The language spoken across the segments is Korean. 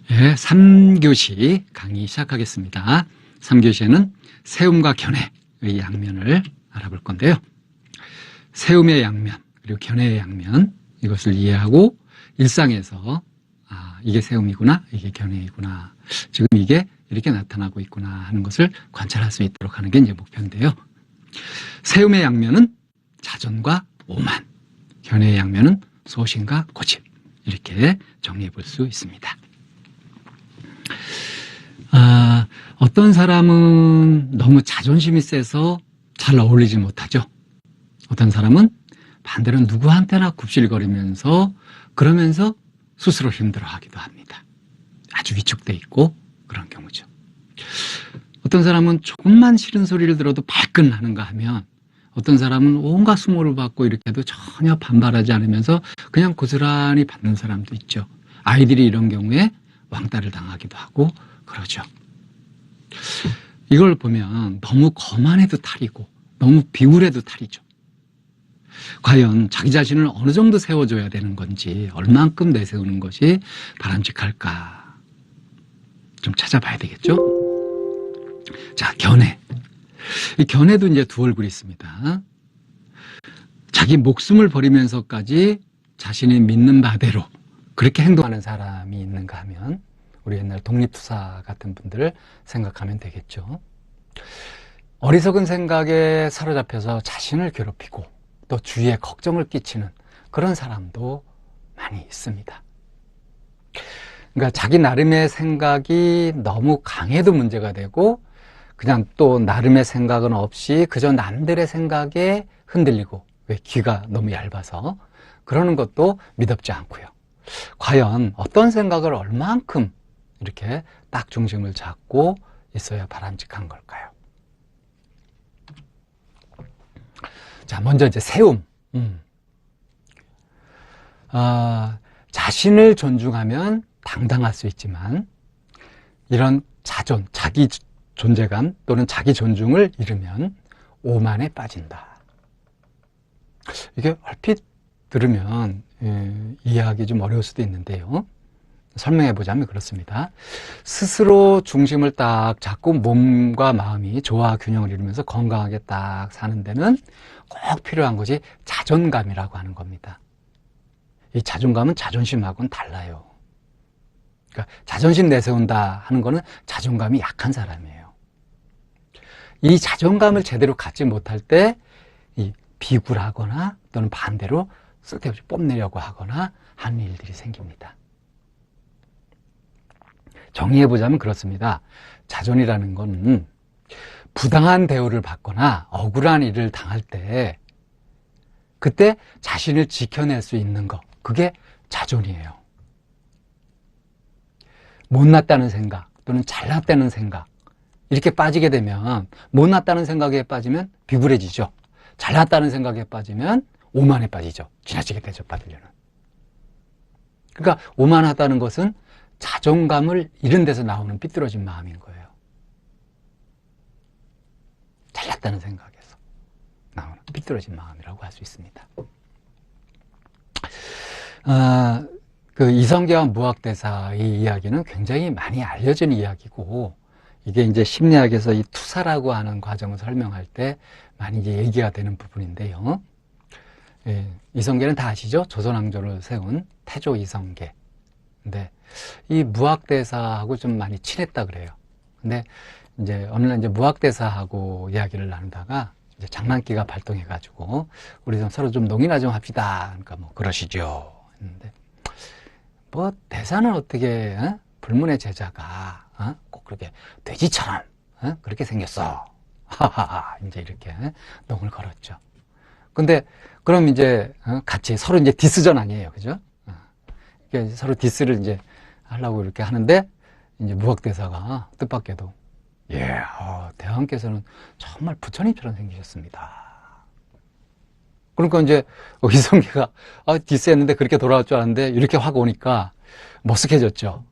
네, 3교시 강의 시작하겠습니다. 3교시에는 세움과 견해의 양면을 알아볼 건데요. 세움의 양면, 그리고 견해의 양면, 이것을 이해하고 일상에서 이게 세움이구나, 이게 견해이구나, 지금 이게 이렇게 나타나고 있구나 하는 것을 관찰할 수 있도록 하는 게 이제 목표인데요. 세움의 양면은 자존과 오만, 견해의 양면은 소신과 고집, 이렇게 정리해 볼 수 있습니다. 어떤 사람은 너무 자존심이 세서 잘 어울리지 못하죠. 어떤 사람은 반대로 누구한테나 굽실거리면서 그러면서 스스로 힘들어하기도 합니다. 아주 위축돼 있고 그런 경우죠. 어떤 사람은 조금만 싫은 소리를 들어도 발끈하는가 하면 어떤 사람은 온갖 수모를 받고 이렇게 해도 전혀 반발하지 않으면서 그냥 고스란히 받는 사람도 있죠. 아이들이 이런 경우에 왕따를 당하기도 하고 그러죠. 이걸 보면 너무 거만해도 탈이고 너무 비굴해도 탈이죠. 과연 자기 자신을 어느 정도 세워줘야 되는 건지, 얼만큼 내세우는 것이 바람직할까 좀 찾아봐야 되겠죠. 자, 견해. 이 견해도 이제 두 얼굴이 있습니다. 자기 목숨을 버리면서까지 자신이 믿는 바대로 그렇게 행동하는 사람이 있는가 하면 우리 옛날 독립투사 같은 분들을 생각하면 되겠죠. 어리석은 생각에 사로잡혀서 자신을 괴롭히고 또 주위에 걱정을 끼치는 그런 사람도 많이 있습니다. 그러니까 자기 나름의 생각이 너무 강해도 문제가 되고 그냥 또 나름의 생각은 없이 그저 남들의 생각에 흔들리고, 왜 귀가 너무 얇아서 그러는 것도 미덥지 않고요. 과연 어떤 생각을 얼만큼 이렇게 딱 중심을 잡고 있어야 바람직한 걸까요? 자, 먼저 이제 세움. 자신을 존중하면 당당할 수 있지만 이런 자존, 자기 존재감 또는 자기 존중을 잃으면 오만에 빠진다. 이게 얼핏 들으면 이해하기 좀 어려울 수도 있는데요. 설명해 보자면 그렇습니다. 스스로 중심을 딱 잡고 몸과 마음이 조화 균형을 이루면서 건강하게 딱 사는 데는 꼭 필요한 것이 자존감이라고 하는 겁니다. 이 자존감은 자존심하고는 달라요. 그러니까 자존심 내세운다 하는 거는 자존감이 약한 사람이에요. 이 자존감을 제대로 갖지 못할 때 이 비굴하거나 또는 반대로 쓸데없이 뽐내려고 하거나 하는 일들이 생깁니다. 정리해보자면 그렇습니다. 자존이라는 건 부당한 대우를 받거나 억울한 일을 당할 때 그때 자신을 지켜낼 수 있는 것, 그게 자존이에요. 못났다는 생각 또는 잘났다는 생각, 이렇게 빠지게 되면, 못났다는 생각에 빠지면 비굴해지죠. 잘났다는 생각에 빠지면 오만에 빠지죠. 지나치게 대접받으려는. 그러니까 오만하다는 것은 자존감을 잃은 데서 나오는 삐뚤어진 마음인 거예요. 잘났다는 생각에서 나오는 삐뚤어진 마음이라고 할 수 있습니다. 그 이성계와 무학대사의 이야기는 굉장히 많이 알려진 이야기고, 이게 이제 심리학에서 이 투사라고 하는 과정을 설명할 때 많이 이제 얘기가 되는 부분인데요. 이성계는 다 아시죠? 조선왕조를 세운 태조 이성계. 근데 이 무학대사하고 좀 많이 친했다 그래요. 근데 이제 어느 날 이제 무학대사하고 이야기를 나누다가 이제 장난기가 발동해가지고 우리 좀 서로 좀 농이나 좀 합시다. 그러니까 뭐 그러시죠. 했는데 뭐 대사는 어떻게 불문의 제자가 꼭 그렇게 돼지처럼 그렇게 생겼어. 하하하. 이제 이렇게 농을 걸었죠. 근데 그럼 이제 같이 서로 이제 디스전 아니에요, 그죠? 서로 디스를 이제 하려고 이렇게 하는데 이제 무학대사가 뜻밖에도 대왕께서는 정말 부처님처럼 생기셨습니다. 그러니까 이제 이성계가 디스했는데 그렇게 돌아올 줄 알았는데 이렇게 확 오니까 머쓱해졌죠.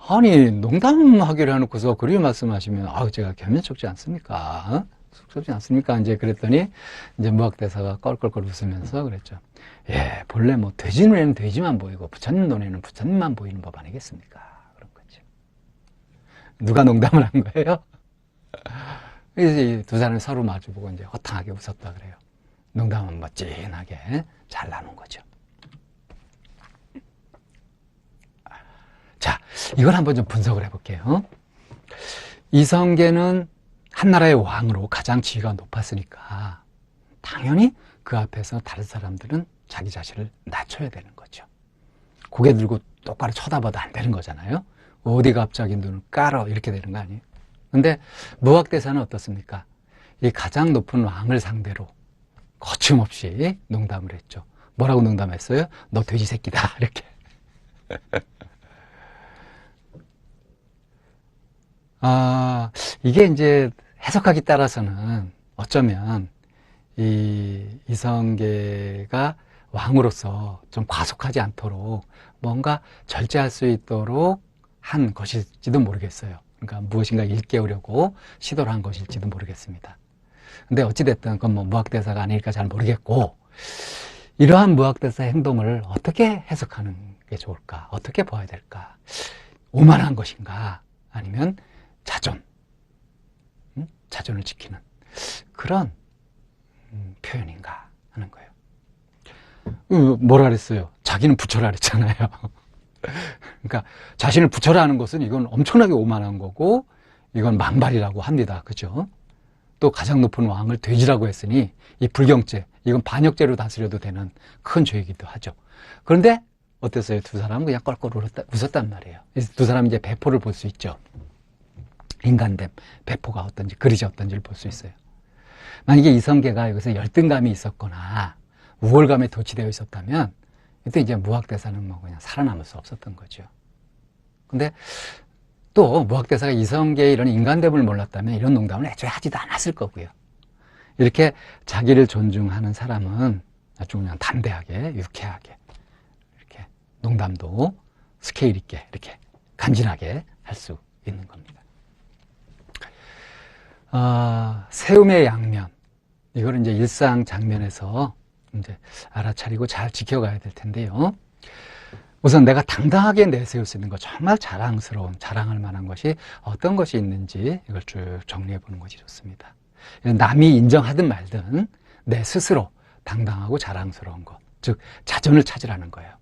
아니 농담하기로 해놓고서 그렇게 말씀하시면 제가 겸연쩍지 않습니까? 쑥스럽지 않습니까? 이제 그랬더니 이제 무학대사가 껄껄껄 웃으면서 그랬죠. 본래 뭐 돼지 눈에는 돼지만 보이고 부처님 눈에는 부처님만 보이는 법 아니겠습니까? 그런 거죠. 누가 농담을 한 거예요? 그래서 이 두 사람이 서로 마주보고 이제 허탕하게 웃었다 그래요. 농담은 멋진하게 잘 나눈 거죠. 자, 이걸 한번 좀 분석을 해볼게요. 이성계는 한나라의 왕으로 가장 지위가 높았으니까 당연히 그 앞에서 다른 사람들은 자기 자신을 낮춰야 되는 거죠. 고개 들고 똑바로 쳐다봐도 안 되는 거잖아요. 어디 갑자기 눈을 깔어 이렇게 되는 거 아니에요. 근데 무학대사는 어떻습니까? 이 가장 높은 왕을 상대로 거침없이 농담을 했죠. 뭐라고 농담했어요? 너 돼지 새끼다 이렇게. 이게 이제 해석하기 따라서는 어쩌면 이 이성계가 왕으로서 좀 과속하지 않도록 뭔가 절제할 수 있도록 한 것일지도 모르겠어요. 그러니까 무엇인가 일깨우려고 시도를 한 것일지도 모르겠습니다. 근데 어찌됐든 그건 뭐 무학대사가 아닐까 잘 모르겠고, 이러한 무학대사의 행동을 어떻게 해석하는 게 좋을까? 어떻게 봐야 될까? 오만한 것인가? 아니면 자존, 자존을 지키는 그런 표현인가 하는 거예요. 뭐라 그랬어요? 자기는 부처라 그랬잖아요. 그러니까 자신을 부처라 하는 것은 이건 엄청나게 오만한 거고 이건 망발이라고 합니다. 그죠? 또 가장 높은 왕을 돼지라고 했으니 이 불경죄, 이건 반역죄로 다스려도 되는 큰 죄이기도 하죠. 그런데 어땠어요? 두 사람은 그냥 껄껄 웃었단 말이에요. 두 사람이 이제 배포를 볼 수 있죠. 인간됨, 배포가 어떤지, 그릇이 어떤지를 볼 수 있어요. 만약에 이성계가 여기서 열등감이 있었거나 우월감에 도취되어 있었다면 이때 이제 무학대사는 뭐 그냥 살아남을 수 없었던 거죠. 근데 또 무학대사가 이성계의 이런 인간됨을 몰랐다면 이런 농담을 애초에 하지도 않았을 거고요. 이렇게 자기를 존중하는 사람은 아주 그냥 담대하게, 유쾌하게 이렇게 농담도 스케일 있게 이렇게 간지나게 할 수 있는 겁니다. 세움의 양면, 이걸 이제 일상 장면에서 이제 알아차리고 잘 지켜가야 될 텐데요. 우선 내가 당당하게 내세울 수 있는 것, 정말 자랑스러운, 자랑할 만한 것이 어떤 것이 있는지 이걸 쭉 정리해 보는 것이 좋습니다. 남이 인정하든 말든 내 스스로 당당하고 자랑스러운 것, 즉 자존을 찾으라는 거예요.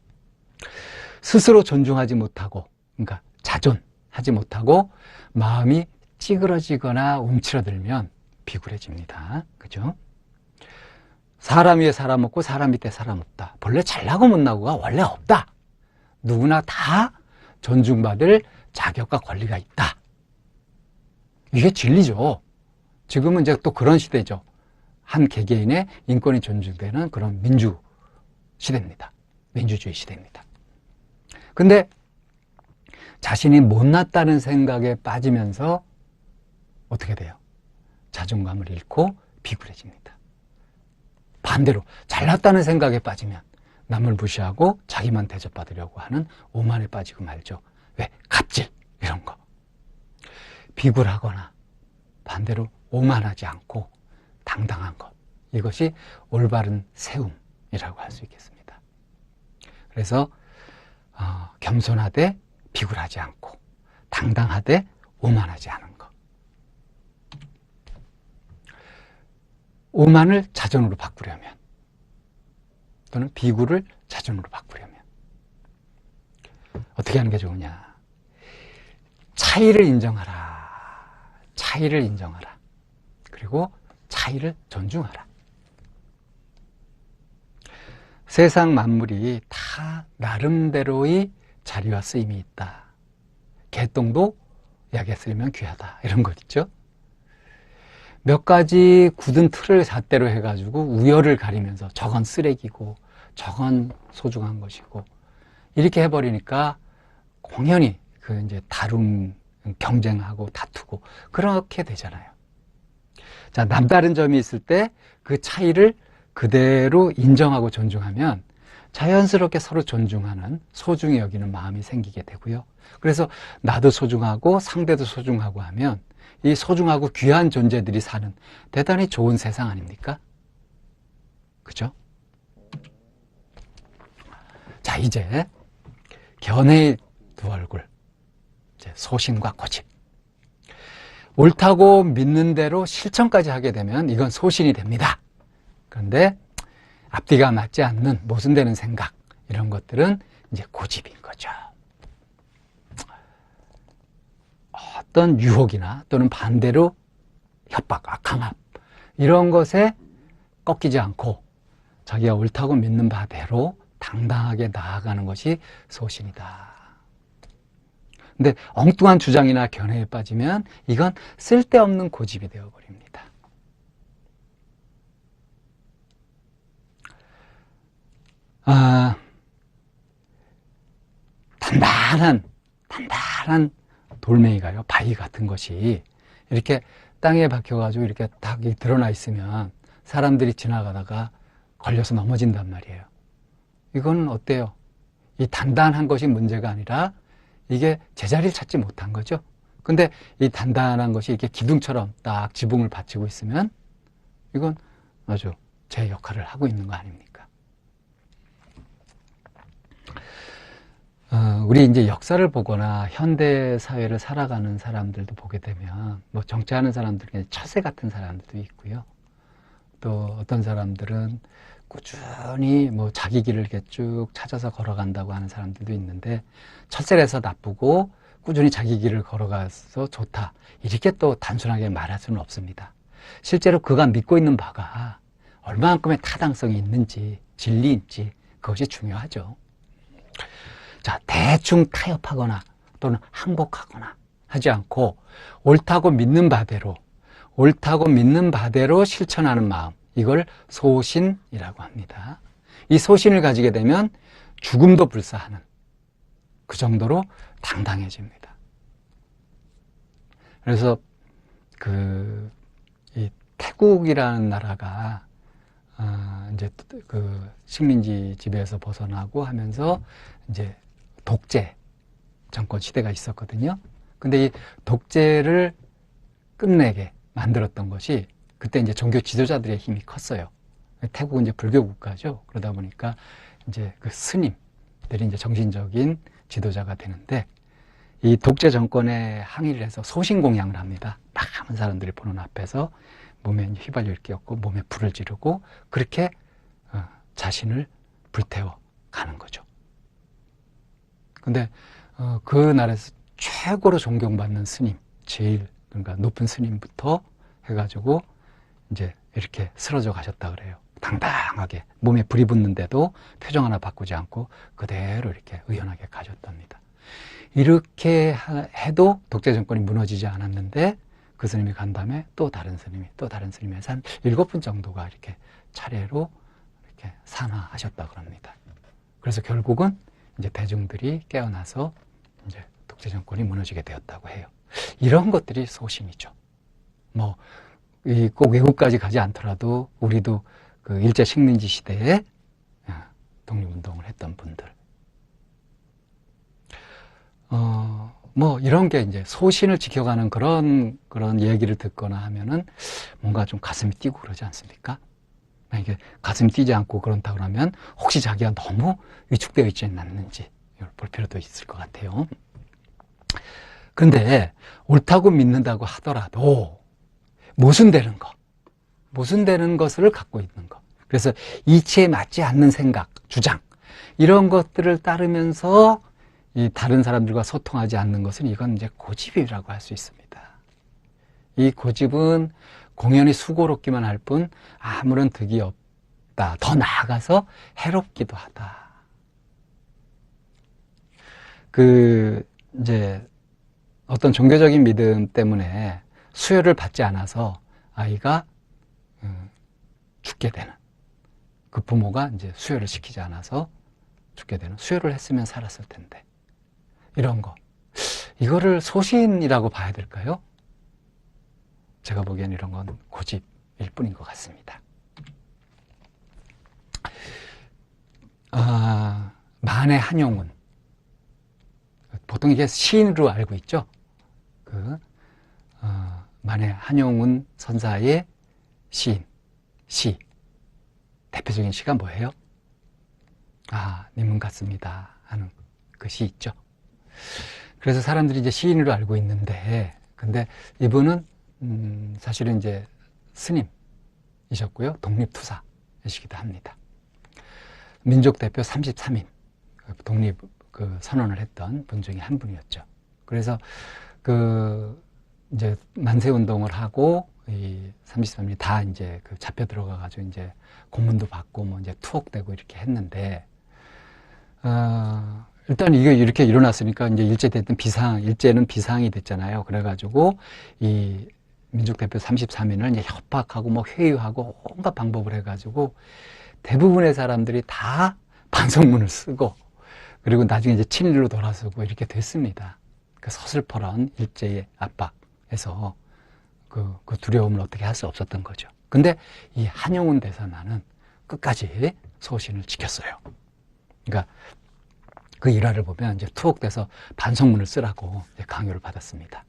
스스로 존중하지 못하고, 그러니까 자존하지 못하고 마음이 찌그러지거나 움츠러들면 비굴해집니다. 그죠? 사람 위에 사람 없고 사람 밑에 사람 없다. 본래 잘나고 못나고가 원래 없다. 누구나 다 존중받을 자격과 권리가 있다. 이게 진리죠. 지금은 이제 또 그런 시대죠. 한 개개인의 인권이 존중되는 그런 민주 시대입니다. 민주주의 시대입니다. 근데 자신이 못났다는 생각에 빠지면서 어떻게 돼요? 자존감을 잃고 비굴해집니다. 반대로 잘났다는 생각에 빠지면 남을 무시하고 자기만 대접받으려고 하는 오만에 빠지고 말죠. 왜? 갑질 이런 거. 비굴하거나 반대로 오만하지 않고 당당한 것, 이것이 올바른 세움이라고 할 수 있겠습니다. 그래서 겸손하되 비굴하지 않고 당당하되 오만하지 않은 것. 오만을 자존으로 바꾸려면, 또는 비굴을 자존으로 바꾸려면 어떻게 하는 게 좋으냐? 차이를 인정하라. 차이를 인정하라. 그리고 차이를 존중하라. 세상 만물이 다 나름대로의 자리와 쓰임이 있다. 개똥도 약에 쓰이면 귀하다. 이런 것 있죠? 몇 가지 굳은 틀을 잣대로 해가지고 우열을 가리면서 저건 쓰레기고 저건 소중한 것이고 이렇게 해버리니까 공연히 그 이제 경쟁하고 다투고 그렇게 되잖아요. 자, 남다른 점이 있을 때 그 차이를 그대로 인정하고 존중하면 자연스럽게 서로 존중하는, 소중히 여기는 마음이 생기게 되고요. 그래서 나도 소중하고 상대도 소중하고 하면 이 소중하고 귀한 존재들이 사는 대단히 좋은 세상 아닙니까? 그죠? 자, 이제 견해의 두 얼굴, 이제 소신과 고집, 옳다고 믿는 대로 실천까지 하게 되면 이건 소신이 됩니다. 그런데 앞뒤가 맞지 않는 모순되는 생각, 이런 것들은 이제 고집인 거죠. 어떤 유혹이나 또는 반대로 협박, 강압, 이런 것에 꺾이지 않고 자기가 옳다고 믿는 바대로 당당하게 나아가는 것이 소신이다. 근데 엉뚱한 주장이나 견해에 빠지면 이건 쓸데없는 고집이 되어버립니다. 단단한 돌멩이가요, 바위 같은 것이 이렇게 땅에 박혀가지고 이렇게 딱 드러나 있으면 사람들이 지나가다가 걸려서 넘어진단 말이에요. 이건 어때요? 이 단단한 것이 문제가 아니라 이게 제자리를 찾지 못한 거죠. 근데 이 단단한 것이 이렇게 기둥처럼 딱 지붕을 받치고 있으면 이건 아주 제 역할을 하고 있는 거 아닙니까? 우리 이제 역사를 보거나 현대 사회를 살아가는 사람들도 보게 되면 뭐 정치하는 사람들, 처세 같은 사람들도 있고요. 또 어떤 사람들은 꾸준히 뭐 자기 길을 이렇게 쭉 찾아서 걸어간다고 하는 사람들도 있는데, 철새에서 나쁘고 꾸준히 자기 길을 걸어가서 좋다, 이렇게 또 단순하게 말할 수는 없습니다. 실제로 그가 믿고 있는 바가 얼마만큼의 타당성이 있는지, 진리인지, 그것이 중요하죠. 자, 대충 타협하거나 또는 항복하거나 하지 않고 옳다고 믿는 바대로 실천하는 마음, 이걸 소신이라고 합니다. 이 소신을 가지게 되면 죽음도 불사하는 그 정도로 당당해집니다. 그래서 이 태국이라는 나라가 이제 그 식민지 지배에서 벗어나고 하면서 이제 독재 정권 시대가 있었거든요. 근데 이 독재를 끝내게 만들었던 것이, 그때 이제 종교 지도자들의 힘이 컸어요. 태국은 이제 불교 국가죠. 그러다 보니까 이제 그 스님들이 이제 정신적인 지도자가 되는데, 이 독재 정권에 항의를 해서 소신 공양을 합니다. 많은 사람들이 보는 앞에서 몸에 휘발유 이렇게 얹고 몸에 불을 지르고 그렇게 자신을 불태워 가는 거죠. 근데 그 나라에서 최고로 존경받는 스님, 제일 그러니까 높은 스님부터 해가지고 이제 이렇게 쓰러져 가셨다 그래요. 당당하게 몸에 불이 붙는데도 표정 하나 바꾸지 않고 그대로 이렇게 의연하게 가셨답니다. 이렇게 해도 독재 정권이 무너지지 않았는데, 그 스님이 간 다음에 또 다른 스님이 해서 한 7분 정도가 이렇게 차례로 이렇게 산화하셨다 그럽니다. 그래서 결국은 이제 대중들이 깨어나서 이제 독재 정권이 무너지게 되었다고 해요. 이런 것들이 소신이죠. 뭐 꼭 외국까지 가지 않더라도 우리도 그 일제 식민지 시대에 독립운동을 했던 분들, 뭐 이런 게 이제 소신을 지켜가는 그런 얘기를 듣거나 하면은 뭔가 좀 가슴이 뛰고 그러지 않습니까? 이게 가슴이 뛰지 않고 그런다 그러면 혹시 자기가 너무 위축되어 있지는 않는지 볼 필요도 있을 것 같아요. 근데 옳다고 믿는다고 하더라도 모순되는 것을 갖고 있는 것, 그래서 이치에 맞지 않는 생각, 주장, 이런 것들을 따르면서 이 다른 사람들과 소통하지 않는 것은, 이건 이제 고집이라고 할 수 있습니다. 이 고집은 공연히 수고롭기만 할 뿐 아무런 득이 없다. 더 나아가서 해롭기도 하다. 이제 어떤 종교적인 믿음 때문에 수혈을 받지 않아서 아이가 죽게 되는, 그 부모가 이제 수혈을 시키지 않아서 죽게 되는, 수혈을 했으면 살았을 텐데, 이런 거, 이거를 소신이라고 봐야 될까요? 제가 보기엔 이런 건 고집일 뿐인 것 같습니다. 만해 한용운, 보통 이게 시인으로 알고 있죠. 만해 한용운 선사의 시, 대표적인 시가 뭐예요? 님은 같습니다 하는 그 시 있죠. 그래서 사람들이 이제 시인으로 알고 있는데, 근데 이분은 사실은 이제 스님이셨고요. 독립투사이시기도 합니다. 민족 대표 33인 독립 선언을 했던 분 중에 한 분이었죠. 그래서 이제 만세운동을 하고 이 33인이 다 이제 잡혀 들어가가지고 이제 고문도 받고 뭐 이제 투옥되고 이렇게 했는데, 일단 이게 이렇게 일어났으니까 이제 일제는 비상이 됐잖아요. 그래가지고 이 민족 대표 33인을 이제 협박하고 뭐 회유하고 온갖 방법을 해가지고 대부분의 사람들이 다 반성문을 쓰고, 그리고 나중에 이제 친일로 돌아서고 이렇게 됐습니다. 그 서슬퍼런 일제의 압박에서 그 두려움을 어떻게 할 수 없었던 거죠. 근데 이 한용운 대사만은 끝까지 소신을 지켰어요. 그러니까 그 일화를 보면 이제 투옥돼서 반성문을 쓰라고 이제 강요를 받았습니다.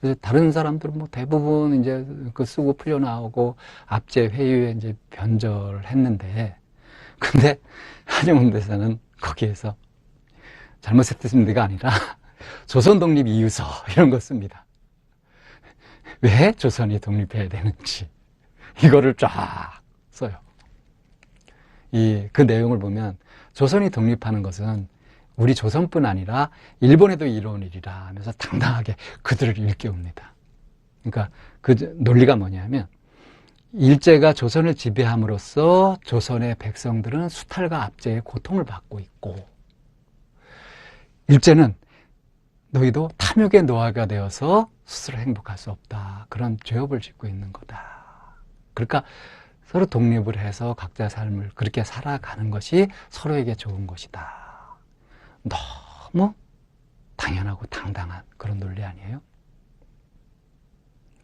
그래서 다른 사람들은 뭐 대부분 이제 쓰고 풀려나오고 압제 회유에 이제 변절을 했는데, 근데 한용운 대사는 거기에서 잘못했습니다가 아니라 조선 독립 이유서 이런 거 씁니다. 왜 조선이 독립해야 되는지 이거를 쫙 써요. 그 내용을 보면 조선이 독립하는 것은 우리 조선뿐 아니라 일본에도 이로운 일이라 하면서 당당하게 그들을 일깨웁니다. 그러니까 그 논리가 뭐냐면, 일제가 조선을 지배함으로써 조선의 백성들은 수탈과 압제의 고통을 받고 있고, 일제는 너희도 탐욕의 노예가 되어서 스스로 행복할 수 없다, 그런 죄업을 짓고 있는 거다. 그러니까 서로 독립을 해서 각자 삶을 그렇게 살아가는 것이 서로에게 좋은 것이다. 너무 당연하고 당당한 그런 논리 아니에요?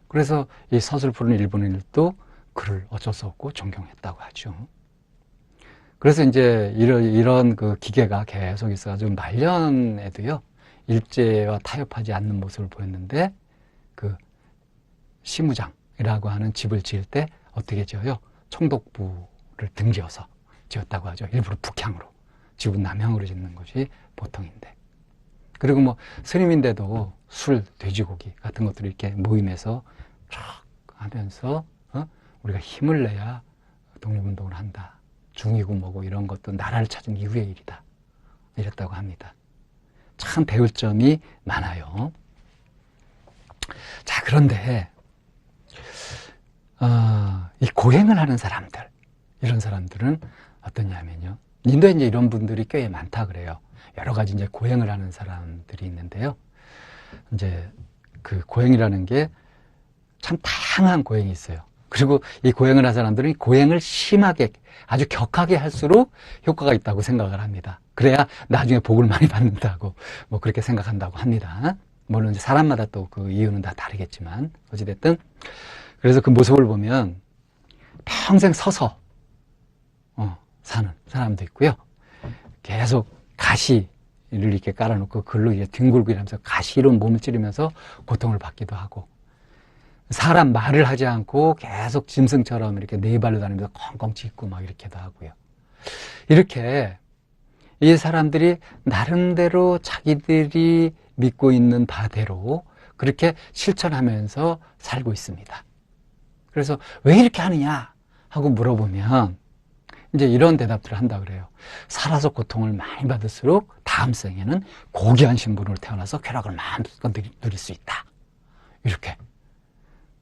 그래서 이 서슬프른 일본인들도 그를 어쩔 수 없고 존경했다고 하죠. 그래서 이제 이런 그 기계가 계속 있어가지고 말년에도요, 일제와 타협하지 않는 모습을 보였는데, 그 시무장이라고 하는 집을 지을 때 어떻게 지어요? 총독부를 등지어서 지었다고 하죠. 일부러 북향으로, 지금 남향으로 짓는 것이 보통인데. 그리고 뭐 스님인데도 술, 돼지고기 같은 것들을 이렇게 모임에서 쫙 하면서 우리가 힘을 내야 독립운동을 한다. 중이고 뭐고 이런 것도 나라를 찾은 이후의 일이다. 이랬다고 합니다. 참 배울 점이 많아요. 자, 그런데 이 고행을 하는 사람들, 이런 사람들은 어떠냐면요, 인도에 이제 이런 분들이 꽤 많다 그래요. 여러 가지 이제 고행을 하는 사람들이 있는데요. 이제 그 고행이라는 게 참 다양한 고행이 있어요. 그리고 이 고행을 하는 사람들은 고행을 심하게, 아주 격하게 할수록 효과가 있다고 생각을 합니다. 그래야 나중에 복을 많이 받는다고 뭐 그렇게 생각한다고 합니다. 물론 이제 사람마다 또 그 이유는 다 다르겠지만, 어찌됐든 그래서 그 모습을 보면 평생 서서 사는 사람도 있고요. 계속 가시를 이렇게 깔아놓고 글로 이제 뒹굴고 이러면서 가시로 몸을 찌르면서 고통을 받기도 하고, 사람 말을 하지 않고 계속 짐승처럼 이렇게 네 발로 다니면서 컹컹 짖고 막 이렇게도 하고요. 이렇게 이 사람들이 나름대로 자기들이 믿고 있는 바대로 그렇게 실천하면서 살고 있습니다. 그래서 왜 이렇게 하느냐 하고 물어보면 이제 이런 대답들을 한다 그래요. 살아서 고통을 많이 받을수록 다음 생에는 고귀한 신분으로 태어나서 쾌락을 마음껏 누릴 수 있다. 이렇게.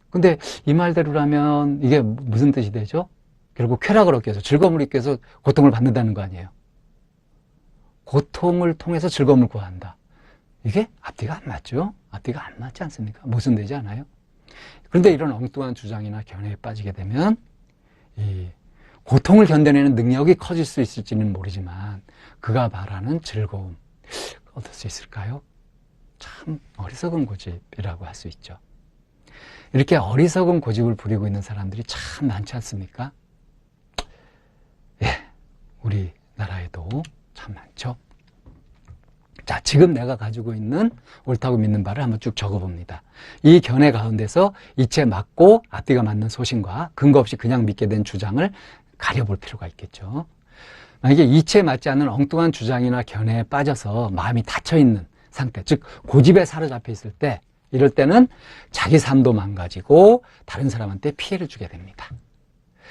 근데 이 말대로라면 이게 무슨 뜻이 되죠? 결국 쾌락을 얻기 위해서, 즐거움을 얻기 위해서 고통을 받는다는 거 아니에요? 고통을 통해서 즐거움을 구한다. 이게 앞뒤가 안 맞죠? 앞뒤가 안 맞지 않습니까? 모순되지 않아요? 그런데 이런 엉뚱한 주장이나 견해에 빠지게 되면 이 고통을 견뎌내는 능력이 커질 수 있을지는 모르지만 그가 말하는 즐거움 얻을 수 있을까요? 참 어리석은 고집이라고 할 수 있죠. 이렇게 어리석은 고집을 부리고 있는 사람들이 참 많지 않습니까? 예, 우리나라에도 참 많죠. 자, 지금 내가 가지고 있는 옳다고 믿는 바를 한번 쭉 적어봅니다. 이 견해 가운데서 이치에 맞고 앞뒤가 맞는 소신과 근거 없이 그냥 믿게 된 주장을 가려볼 필요가 있겠죠. 만약에 이치에 맞지 않는 엉뚱한 주장이나 견해에 빠져서 마음이 닫혀있는 상태, 즉 고집에 사로잡혀 있을 때 이럴 때는 자기 삶도 망가지고 다른 사람한테 피해를 주게 됩니다.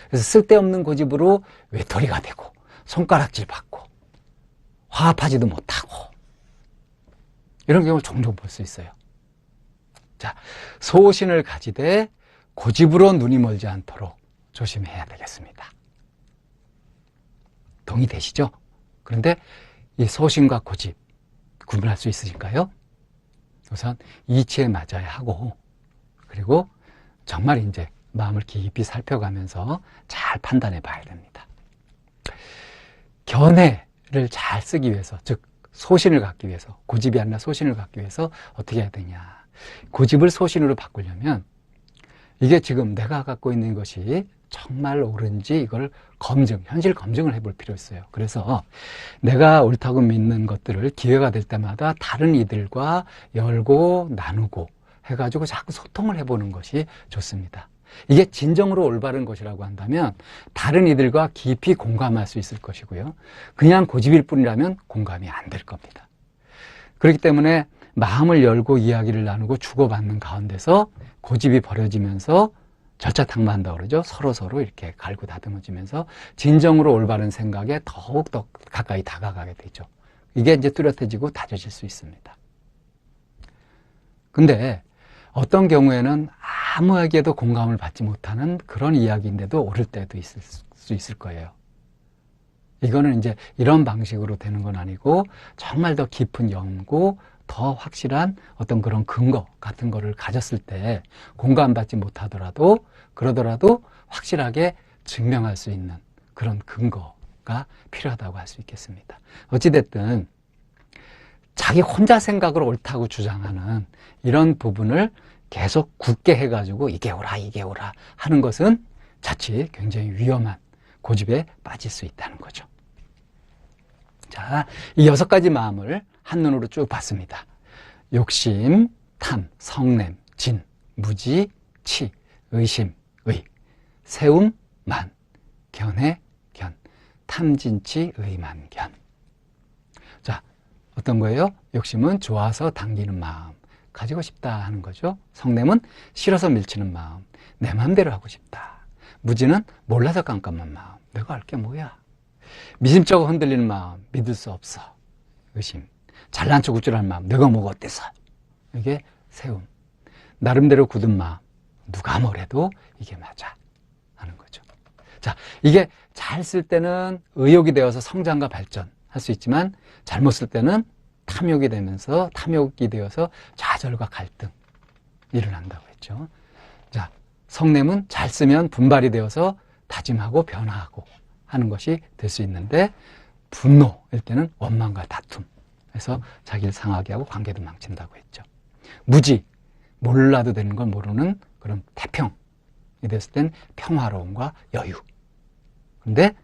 그래서 쓸데없는 고집으로 외톨이가 되고 손가락질 받고 화합하지도 못하고 이런 경우를 종종 볼 수 있어요. 자, 소신을 가지되 고집으로 눈이 멀지 않도록 조심해야 되겠습니다. 동의되시죠? 그런데 이 소신과 고집 구분할 수 있으실까요? 우선 이치에 맞아야 하고, 그리고 정말 이제 마음을 깊이 살펴가면서 잘 판단해 봐야 됩니다. 견해를 잘 쓰기 위해서, 즉 소신을 갖기 위해서, 고집이 아니라 소신을 갖기 위해서 어떻게 해야 되냐. 고집을 소신으로 바꾸려면 이게 지금 내가 갖고 있는 것이 정말 옳은지 이걸 현실 검증을 해볼 필요 있어요. 그래서 내가 옳다고 믿는 것들을 기회가 될 때마다 다른 이들과 열고 나누고 해가지고 자꾸 소통을 해보는 것이 좋습니다. 이게 진정으로 올바른 것이라고 한다면 다른 이들과 깊이 공감할 수 있을 것이고요. 그냥 고집일 뿐이라면 공감이 안 될 겁니다. 그렇기 때문에 마음을 열고 이야기를 나누고 주고받는 가운데서 고집이 버려지면서 절차탕마한다고 그러죠. 서로 이렇게 갈고 다듬어지면서 진정으로 올바른 생각에 더욱더 가까이 다가가게 되죠. 이게 이제 뚜렷해지고 다져질 수 있습니다. 근데 어떤 경우에는 아무에게도 공감을 받지 못하는 그런 이야기인데도 옳을 때도 있을 수 있을 거예요. 이거는 이제 이런 방식으로 되는 건 아니고 정말 더 깊은 연구, 더 확실한 어떤 그런 근거 같은 거를 가졌을 때 공감받지 못하더라도 그러더라도 확실하게 증명할 수 있는 그런 근거가 필요하다고 할 수 있겠습니다. 어찌됐든 자기 혼자 생각을 옳다고 주장하는 이런 부분을 계속 굳게 해가지고 이게 옳아 하는 것은 자칫 굉장히 위험한 고집에 빠질 수 있다는 거죠. 자, 이 6가지 마음을 한눈으로 쭉 봤습니다. 욕심, 탐, 성냄, 진, 무지, 치, 의심, 의, 세움, 만, 견해, 견, 탐진치, 의만견. 자, 어떤 거예요? 욕심은 좋아서 당기는 마음, 가지고 싶다 하는 거죠. 성냄은 싫어서 밀치는 마음, 내 마음대로 하고 싶다. 무지는 몰라서 깜깜한 마음, 내가 알 게 뭐야. 미심쩍어 흔들리는 마음, 믿을 수 없어. 의심, 잘난 척 우쭐한 마음, 내가 뭐가 어때서. 이게 세움, 나름대로 굳은 마음, 누가 뭐래도 이게 맞아 하는 거죠. 자, 이게 잘 쓸 때는 의욕이 되어서 성장과 발전할 수 있지만 잘못 쓸 때는 탐욕이 되어서 좌절과 갈등 일어난다고 했죠. 자, 성냄은 잘 쓰면 분발이 되어서 다짐하고 변화하고 하는 것이 될 수 있는데, 분노일 때는 원망과 다툼, 그래서 자기를 상하게 하고 관계도 망친다고 했죠. 무지, 몰라도 되는 걸 모르는 그런 태평이 됐을 땐 평화로움과 여유. 근데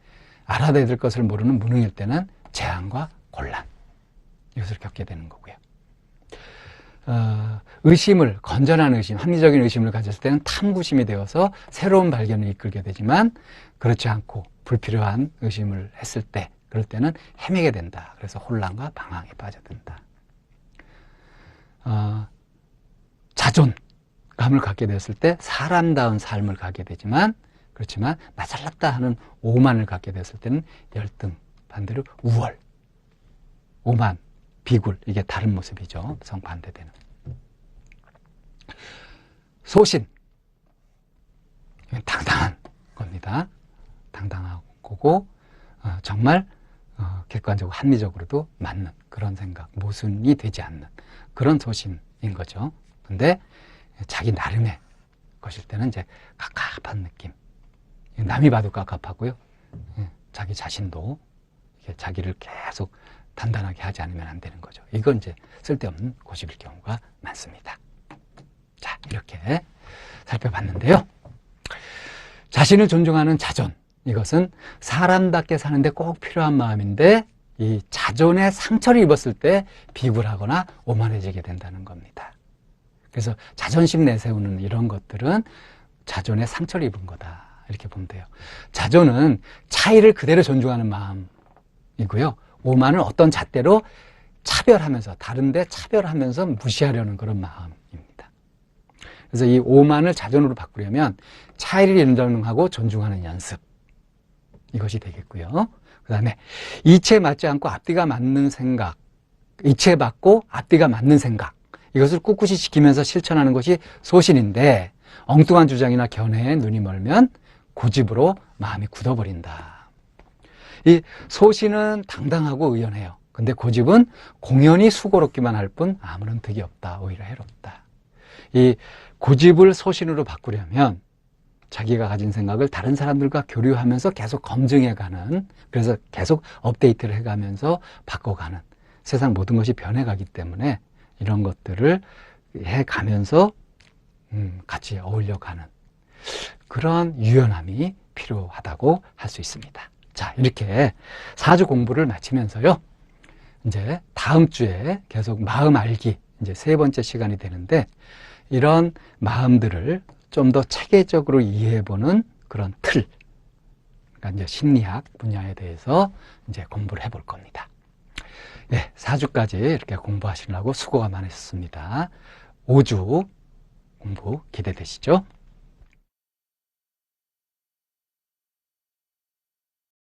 알아야 될 것을 모르는 무능일 때는 재앙과 곤란, 이것을 겪게 되는 거고요. 의심을, 건전한 의심, 합리적인 의심을 가졌을 때는 탐구심이 되어서 새로운 발견을 이끌게 되지만, 그렇지 않고 불필요한 의심을 했을 때, 그럴 때는 헤매게 된다. 그래서 혼란과 방황에 빠져든다. 자존감을 갖게 됐을 때 사람다운 삶을 갖게 되지만, 그렇지만 나 잘났다 하는 오만을 갖게 됐을 때는 열등, 반대로 우월, 오만, 비굴, 이게 다른 모습이죠. 정반대되는. 소신, 이건 당당한 겁니다. 당당한 거고, 정말 객관적으로 합리적으로도 맞는 그런 생각, 모순이 되지 않는 그런 소신인 거죠. 근데 자기 나름의 것일 때는 이제 갑갑한 느낌, 남이 봐도 갑갑하고요, 자기 자신도 자기를 계속 단단하게 하지 않으면 안 되는 거죠. 이건 이제 쓸데없는 고집일 경우가 많습니다. 자, 이렇게 살펴봤는데요. 자신을 존중하는 자존, 이것은 사람답게 사는데 꼭 필요한 마음인데, 이 자존에 상처를 입었을 때 비굴하거나 오만해지게 된다는 겁니다. 그래서 자존심 내세우는 이런 것들은 자존에 상처를 입은 거다, 이렇게 보면 돼요. 자존은 차이를 그대로 존중하는 마음이고요, 오만은 어떤 잣대로 차별하면서, 다른데 차별하면서 무시하려는 그런 마음입니다. 그래서 이 오만을 자존으로 바꾸려면 차이를 인정하고 존중하는 연습. 이것이 되겠고요. 그 다음에 이치에 맞지 않고 앞뒤가 맞는 생각. 이치에 맞고 앞뒤가 맞는 생각. 이것을 꿋꿋이 지키면서 실천하는 것이 소신인데 엉뚱한 주장이나 견해에 눈이 멀면 고집으로 마음이 굳어버린다. 이 소신은 당당하고 의연해요. 근데 고집은 공연히 수고롭기만 할 뿐 아무런 득이 없다. 오히려 해롭다. 이 고집을 소신으로 바꾸려면 자기가 가진 생각을 다른 사람들과 교류하면서 계속 검증해가는, 그래서 계속 업데이트를 해가면서 바꿔가는, 세상 모든 것이 변해가기 때문에 이런 것들을 해가면서 같이 어울려가는 그런 유연함이 필요하다고 할 수 있습니다. 자, 이렇게 4주 공부를 마치면서요, 이제 다음 주에 계속 마음 알기, 이제 3번째 시간이 되는데, 이런 마음들을 좀 더 체계적으로 이해해보는 그런 틀, 그러니까 이제 심리학 분야에 대해서 이제 공부를 해볼 겁니다. 예, 4주까지 이렇게 공부하시느라고 수고가 많으셨습니다. 5주 공부 기대되시죠?